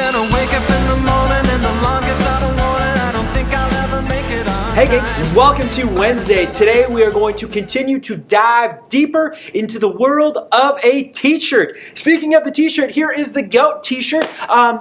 Then I wake up in the morning and the alarm gives out a warning. I don't think I'll ever make it on Hey time. gang, welcome to Wednesday. Today we are going to continue to dive deeper into the world of a t-shirt. Speaking of the t-shirt, here is the GOAT t-shirt.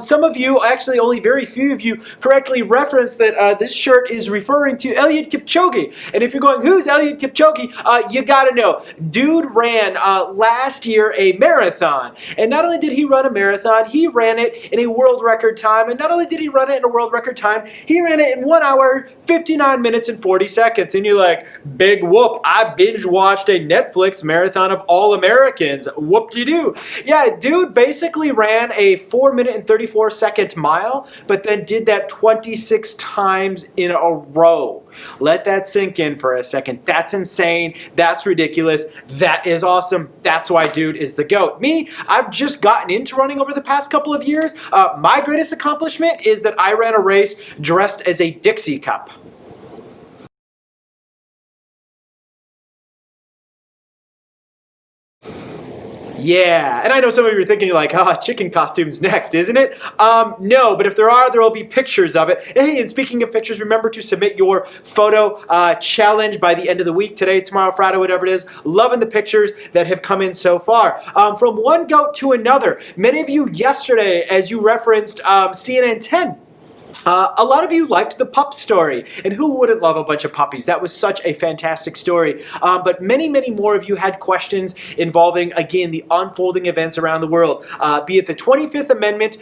Some of you, actually only very few of you, correctly referenced that this shirt is referring to Eliud Kipchoge. And if you're going, who's Eliud Kipchoge? You gotta know. Dude ran last year a marathon. And not only did he run a marathon, he ran it in a world record time. And not only did he run it in a world record time, he ran it in 1 hour, 59 minutes and 40 seconds. And you're like, big whoop, I binge watched a Netflix marathon of All Americans. Whoop-de-doo. Yeah, dude basically ran a 4 minute and 34 second mile, but then did that 26 times in a row. Let that sink in for a second. That's insane. That's ridiculous. That is awesome. That's why dude is the GOAT. Me, I've just gotten into running over the past couple of years. My greatest accomplishment is that I ran a race dressed as a Dixie cup. Yeah, and I know some of you are thinking like, chicken costumes next, isn't it? No, but if there are, there will be pictures of it. Hey, and speaking of pictures, remember to submit your photo challenge by the end of the week, today, tomorrow, Friday, whatever it is. Loving the pictures that have come in so far. From one GOAT to another, many of you yesterday, as you referenced CNN 10, a lot of you liked the pup story, and who wouldn't love a bunch of puppies? That was such a fantastic story. But many, many more of you had questions involving, again, the unfolding events around the world, be it the 25th Amendment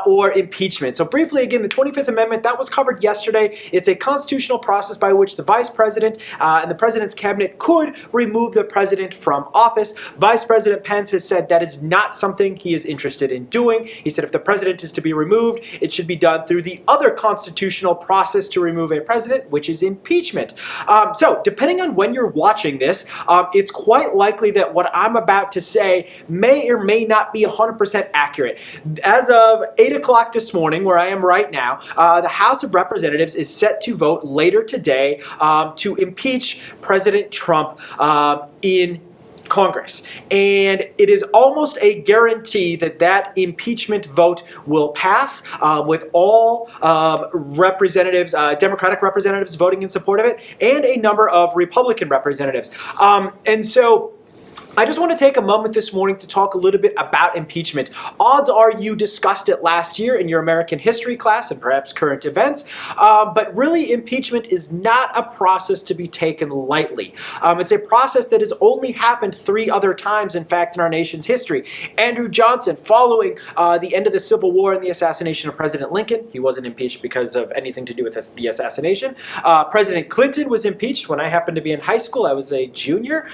or impeachment. So briefly, again, the 25th Amendment, that was covered yesterday. It's a constitutional process by which the Vice President and the President's Cabinet could remove the President from office. Vice President Pence has said that is not something he is interested in doing. He said if the President is to be removed, it should be done through the other constitutional process to remove a president, which is impeachment. So depending on when you're watching this, it's quite likely that what I'm about to say may or may not be 100% accurate. As of 8 o'clock this morning, where I am right now, the House of Representatives is set to vote later today to impeach President Trump in Congress. And it is almost a guarantee that that impeachment vote will pass with all representatives, Democratic representatives voting in support of it, and a number of Republican representatives. And so I just want to take a moment this morning to talk a little bit about impeachment. Odds are you discussed it last year in your American history class and perhaps current events, but really impeachment is not a process to be taken lightly. It's a process that has only happened 3 other times, in fact, in our nation's history. Andrew Johnson, following the end of the Civil War and the assassination of President Lincoln, he wasn't impeached because of anything to do with the assassination. President Clinton was impeached when I happened to be in high school. I was a junior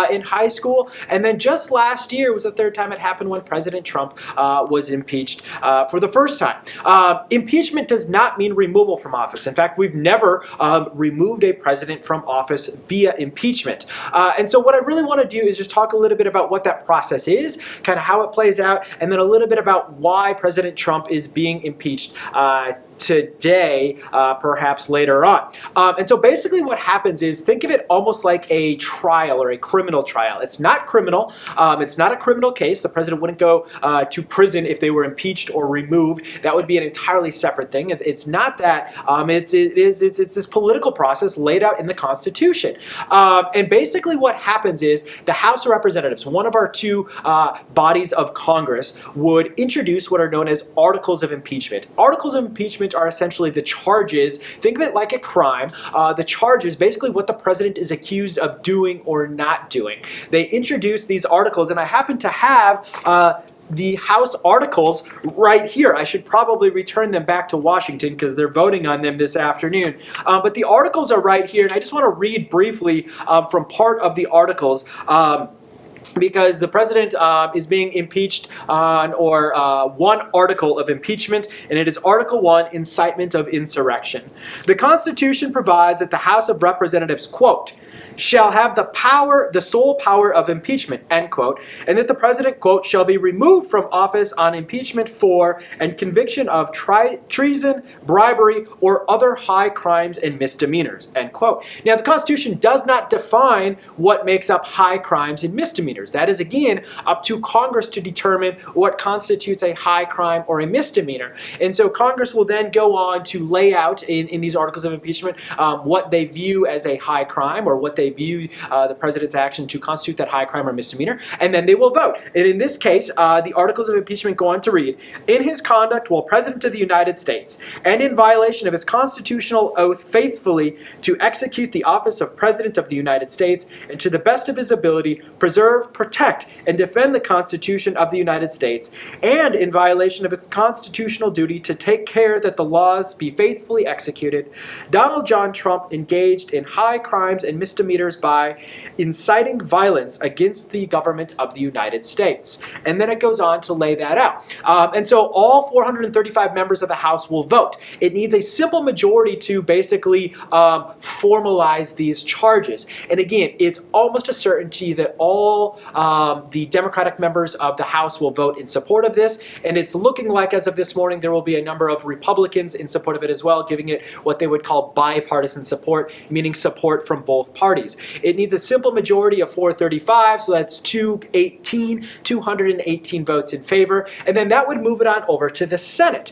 in high school. And then just last year was the 3rd time it happened when President Trump was impeached for the first time. Impeachment does not mean removal from office. In fact, we've never removed a president from office via impeachment. And so what I really want to do is just talk a little bit about what that process is, kind of how it plays out, and then a little bit about why President Trump is being impeached today, perhaps later on. And so basically what happens is, think of it almost like a trial or a criminal trial. It's not criminal. It's not a criminal case. The president wouldn't go to prison if they were impeached or removed. That would be an entirely separate thing. It's not that. It's this political process laid out in the Constitution. And basically what happens is the House of Representatives, one of our 2 bodies of Congress, would introduce what are known as articles of impeachment. Articles of impeachment are essentially the charges. Think of it like a crime. The charges, basically what the president is accused of doing or not doing. They introduce these articles, and I happen to have the House articles right here. I should probably return them back to Washington because they're voting on them this afternoon. But the articles are right here, and I just want to read briefly from part of the articles. Because the president is being impeached on one article of impeachment, and it is Article 1, Incitement of Insurrection. The Constitution provides that the House of Representatives, quote, shall have the power, the sole power of impeachment, end quote, and that the president, quote, shall be removed from office on impeachment for and conviction of treason, bribery, or other high crimes and misdemeanors, end quote. Now, the Constitution does not define what makes up high crimes and misdemeanors. misdemeanors. That is, again, up to Congress to determine what constitutes a high crime or a misdemeanor. And so Congress will then go on to lay out in these articles of impeachment what they view as a high crime, or what they view the president's action to constitute that high crime or misdemeanor, and then they will vote. And in this case, the articles of impeachment go on to read, in his conduct while President of the United States, and in violation of his constitutional oath faithfully to execute the office of President of the United States, and to the best of his ability, preserve, protect, and defend the Constitution of the United States, and in violation of its constitutional duty to take care that the laws be faithfully executed, Donald John Trump engaged in high crimes and misdemeanors by inciting violence against the government of the United States. And then it goes on to lay that out. And so all 435 members of the House will vote. It needs a simple majority to basically formalize these charges. And again, it's almost a certainty that all the Democratic members of the House will vote in support of this. And it's looking like, as of this morning, there will be a number of Republicans in support of it as well, giving it what they would call bipartisan support, meaning support from both parties. It needs a simple majority of 435, so that's 218 votes in favor, and then that would move it on over to the Senate.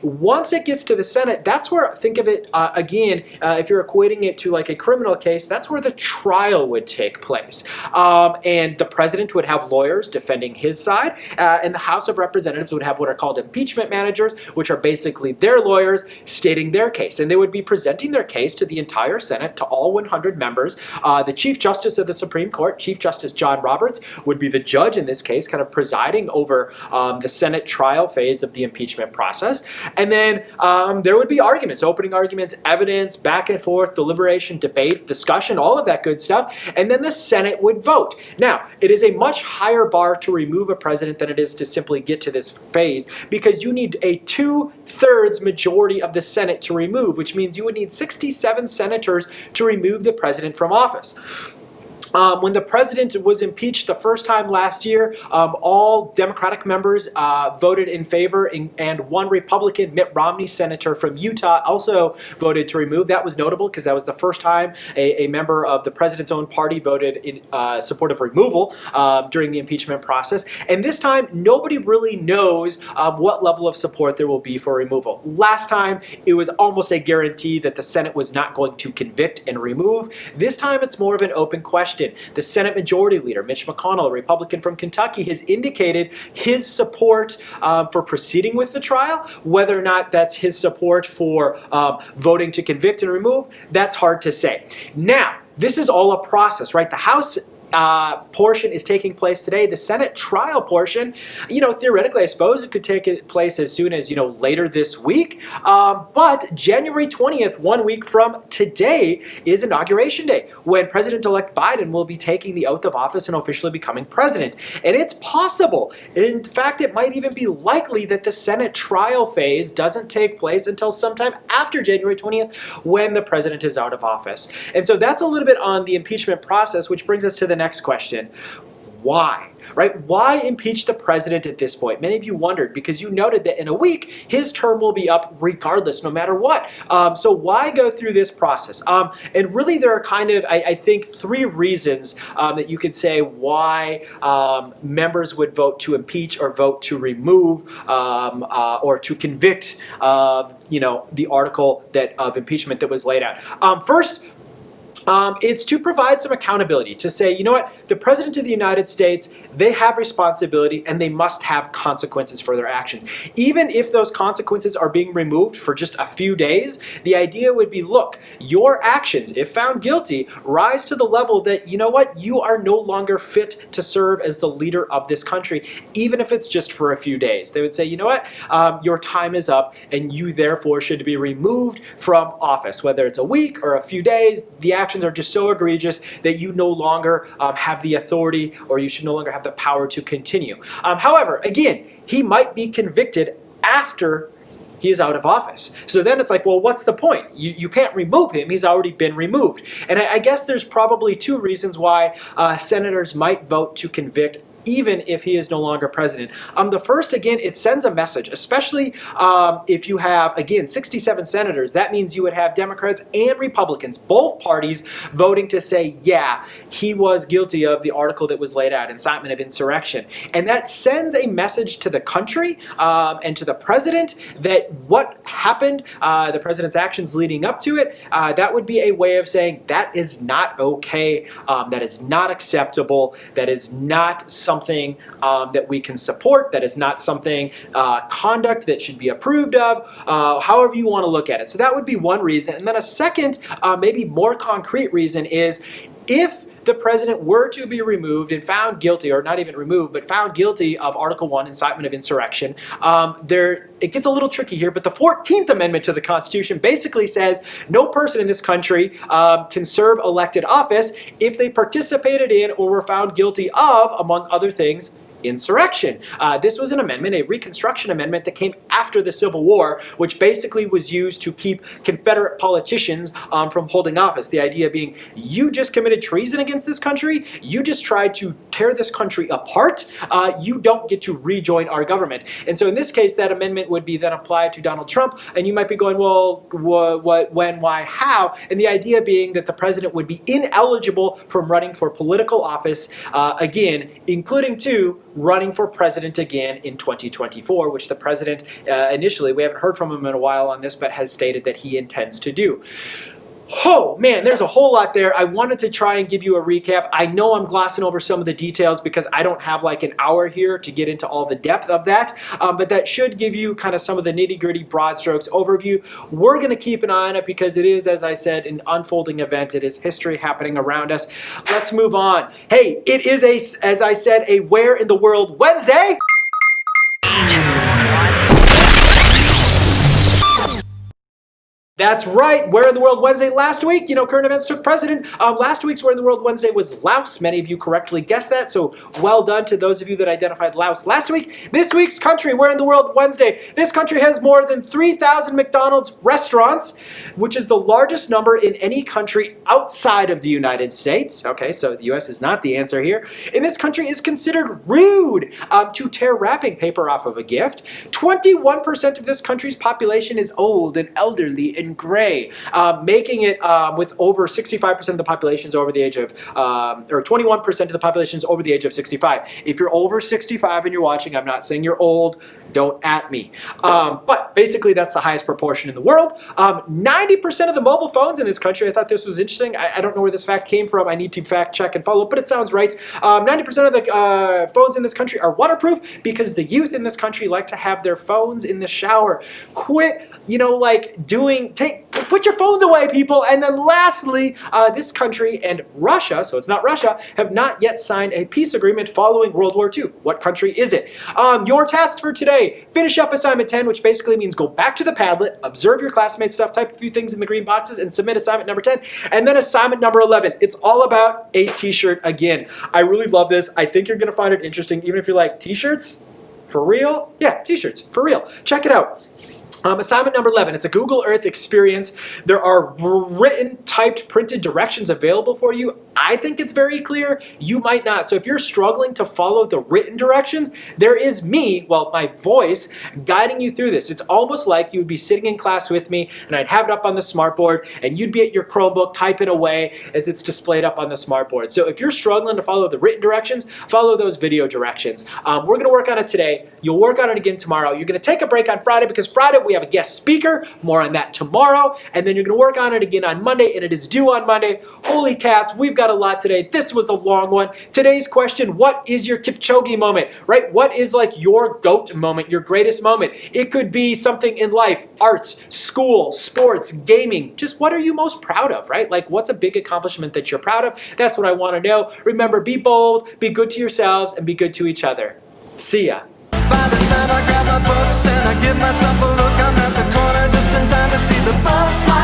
Once it gets to the Senate, that's where, think of it again, if you're equating it to like a criminal case, that's where the trial would take place. And the president would have lawyers defending his side, and the House of Representatives would have what are called impeachment managers, which are basically their lawyers stating their case. And they would be presenting their case to the entire Senate, to all 100 members. The Chief Justice of the Supreme Court, Chief Justice John Roberts, would be the judge in this case, kind of presiding over the Senate trial phase of the impeachment process. And then there would be arguments, opening arguments, evidence, back and forth, deliberation, debate, discussion, all of that good stuff. And then the Senate would vote. Now, it is a much higher bar to remove a president than it is to simply get to this phase, because you need a 2/3 majority of the Senate to remove, which means you would need 67 senators to remove the president from office. When the president was impeached the first time last year, all Democratic members voted in favor, and one Republican, Mitt Romney, senator from Utah, also voted to remove. That was notable because that was the first time a member of the president's own party voted in support of removal during the impeachment process. And this time, nobody really knows what level of support there will be for removal. Last time, it was almost a guarantee that the Senate was not going to convict and remove. This time, it's more of an open question. The Senate Majority Leader, Mitch McConnell, a Republican from Kentucky, has indicated his support for proceeding with the trial. Whether or not that's his support for voting to convict and remove, that's hard to say. Now, this is all a process, right? The House portion is taking place today. The Senate trial portion, theoretically, I suppose it could take place as soon as, later this week. But January 20th, 1 week from today, is Inauguration Day, when President-elect Biden will be taking the oath of office and officially becoming president. And it's possible, in fact, it might even be likely that the Senate trial phase doesn't take place until sometime after January 20th, when the president is out of office. And so that's a little bit on the impeachment process, which brings us to the next question. Why? Right? Why impeach the president at this point? Many of you wondered, because you noted that in a week, his term will be up regardless, no matter what. So why go through this process? And really, there are kind of, I think, three reasons that you could say why members would vote to impeach or vote to remove or to convict of, the article of impeachment that was laid out. First, it's to provide some accountability, to say, you know what, the President of the United States, they have responsibility and they must have consequences for their actions. Even if those consequences are being removed for just a few days, the idea would be, look, your actions, if found guilty, rise to the level that, you know what, you are no longer fit to serve as the leader of this country, even if it's just for a few days. They would say, you know what, your time is up and you therefore should be removed from office. Whether it's a week or a few days, the actions are just so egregious that you no longer have the authority, or you should no longer have the power to continue. However, again, he might be convicted after he is out of office. So then it's like, well, what's the point? You can't remove him. He's already been removed. And I guess there's probably two reasons why senators might vote to convict even if he is no longer president. The first, again, it sends a message, especially if you have, again, 67 senators. That means you would have Democrats and Republicans, both parties, voting to say, yeah, he was guilty of the article that was laid out, incitement of insurrection. And that sends a message to the country and to the president that what happened, the president's actions leading up to it, that would be a way of saying that is not okay, that is not acceptable, that is not something that we can support, that is not something, conduct that should be approved of, however you want to look at it. So that would be one reason. And then a second, maybe more concrete reason is if the president were to be removed and found guilty, or not even removed, but found guilty of Article 1, incitement of insurrection, it gets a little tricky here, but the 14th Amendment to the Constitution basically says no person in this country can serve elected office if they participated in or were found guilty of, among other things, insurrection. This was an amendment, a Reconstruction Amendment that came after the Civil War, which basically was used to keep Confederate politicians from holding office. The idea being, you just committed treason against this country, you just tried to tear this country apart, you don't get to rejoin our government. And so in this case, that amendment would be then applied to Donald Trump, and you might be going, well, what, when, why, how? And the idea being that the president would be ineligible from running for political office, again, including running for president again in 2024, which the president initially, we haven't heard from him in a while on this, but has stated that he intends to do. Oh man, there's a whole lot there. I wanted to try and give you a recap. I know I'm glossing over some of the details because I don't have like an hour here to get into all the depth of that, but that should give you kind of some of the nitty-gritty broad strokes overview. We're going to keep an eye on it because it is, as I said, an unfolding event. It is history happening around us. Let's move on. Hey, it is as I said, a Where in the World Wednesday. That's right, Where in the World Wednesday. Last week, current events took precedence. Last week's Where in the World Wednesday was Laos. Many of you correctly guessed that, so well done to those of you that identified Laos last week. This week's country, Where in the World Wednesday. This country has more than 3,000 McDonald's restaurants, which is the largest number in any country outside of the United States. Okay, so the U.S. is not the answer here. And this country is considered rude to tear wrapping paper off of a gift. 21% of this country's population is old and elderly and gray, making it with over 65% of the population is over the age of, or 21% of the population is over the age of 65. If you're over 65 and you're watching, I'm not saying you're old, don't at me. But basically that's the highest proportion in the world. 90% of the mobile phones in this country, I thought this was interesting. I don't know where this fact came from. I need to fact check and follow, but it sounds right. 90% of the phones in this country are waterproof because the youth in this country like to have their phones in the shower. Quit, put your phones away, people. And then lastly, this country and Russia, so it's not Russia, have not yet signed a peace agreement following World War II. What country is it? Your task for today, finish up assignment 10, which basically means go back to the Padlet, observe your classmates' stuff, type a few things in the green boxes, and submit assignment number 10. And then assignment number 11. It's all about a t-shirt again. I really love this. I think you're going to find it interesting, even if you like t-shirts. For real? Yeah, t-shirts, for real. Check it out. Assignment number 11, it's a Google Earth experience. There are written, typed, printed directions available for you. I think it's very clear. You might not. So if you're struggling to follow the written directions, there is me, well, my voice, guiding you through this. It's almost like you would be sitting in class with me and I'd have it up on the smartboard and you'd be at your Chromebook typing away as it's displayed up on the smartboard. So if you're struggling to follow the written directions, follow those video directions. We're going to work on it today. You'll work on it again tomorrow. You're going to take a break on Friday because Friday we have a guest speaker. More on that tomorrow. And then you're going to work on it again on Monday, and it is due on Monday. Holy cats, we've got a lot today. This was a long one. Today's question, what is your Kipchoge moment, right? What is like your GOAT moment, your greatest moment? It could be something in life, arts, school, sports, gaming. Just what are you most proud of, right? Like what's a big accomplishment that you're proud of? That's what I want to know. Remember, be bold, be good to yourselves, and be good to each other. See ya. By the time I grab my books and I give myself a look, I'm at the corner just in time to see the bus.